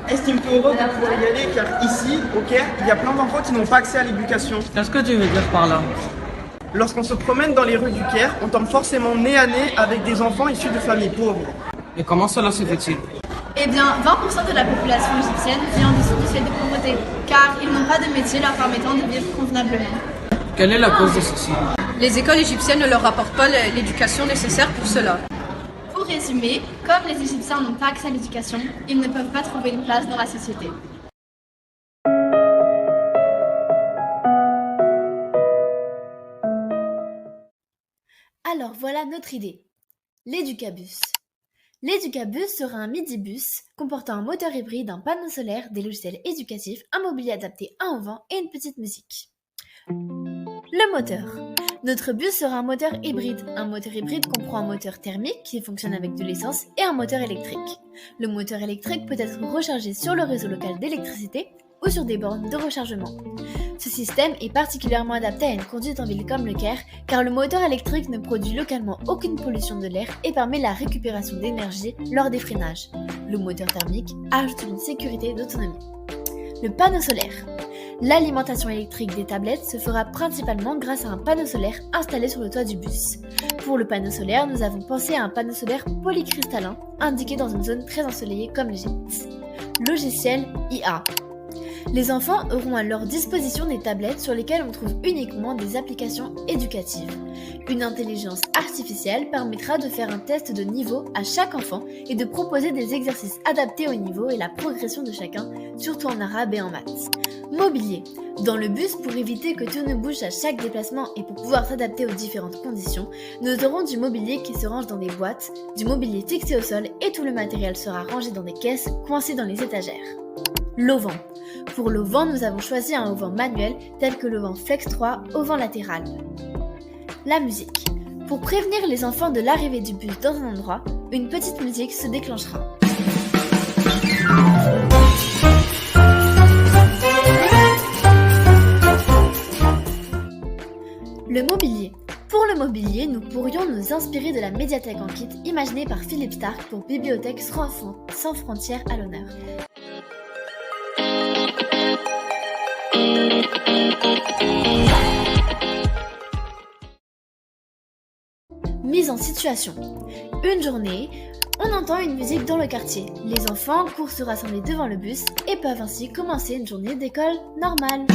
Estime-toi heureux de pouvoir y aller car ici, au Caire, il y a plein d'enfants qui n'ont pas accès à l'éducation. Qu'est-ce que tu veux dire par là? Lorsqu'on se promène dans les rues du Caire, on tombe forcément nez à nez avec des enfants issus de familles pauvres. Et comment cela se fait-il? Eh bien, 20% de la population égyptienne vit en dessous du seuil de pauvreté, car ils n'ont pas de métier leur permettant de vivre convenablement. Quelle est la cause de ceci? Les écoles égyptiennes ne leur apportent pas l'éducation nécessaire pour cela. Pour résumer, comme les Égyptiens n'ont pas accès à l'éducation, ils ne peuvent pas trouver une place dans la société. Alors voilà notre idée. L'éducabus. L'éducabus sera un midibus comportant un moteur hybride, un panneau solaire, des logiciels éducatifs, un mobilier adapté à un vent et une petite musique. Le moteur. Notre bus sera un moteur hybride. Un moteur hybride comprend un moteur thermique qui fonctionne avec de l'essence et un moteur électrique. Le moteur électrique peut être rechargé sur le réseau local d'électricité ou sur des bornes de rechargement. Ce système est particulièrement adapté à une conduite en ville comme le Caire, car le moteur électrique ne produit localement aucune pollution de l'air et permet la récupération d'énergie lors des freinages. Le moteur thermique ajoute une sécurité d'autonomie. Le panneau solaire. L'alimentation électrique des tablettes se fera principalement grâce à un panneau solaire installé sur le toit du bus. Pour le panneau solaire, nous avons pensé à un panneau solaire polycristallin indiqué dans une zone très ensoleillée comme l'Égypte. Logiciel IA. Les enfants auront à leur disposition des tablettes sur lesquelles on trouve uniquement des applications éducatives. Une intelligence artificielle permettra de faire un test de niveau à chaque enfant et de proposer des exercices adaptés au niveau et la progression de chacun, surtout en arabe et en maths. Mobilier. Dans le bus, pour éviter que tout ne bouge à chaque déplacement et pour pouvoir s'adapter aux différentes conditions, nous aurons du mobilier qui se range dans des boîtes, du mobilier fixé au sol et tout le matériel sera rangé dans des caisses coincées dans les étagères. L'auvent. Pour l'auvent, nous avons choisi un auvent manuel tel que l'auvent Flex 3 auvent latéral. La musique. Pour prévenir les enfants de l'arrivée du bus dans un endroit, une petite musique se déclenchera. Le mobilier. Pour le mobilier, nous pourrions nous inspirer de la médiathèque en kit imaginée par Philippe Stark pour Bibliothèque sans frontières à l'honneur. Mise en situation. Une journée, on entend une musique dans le quartier. Les enfants courent se rassembler devant le bus et peuvent ainsi commencer une journée d'école normale.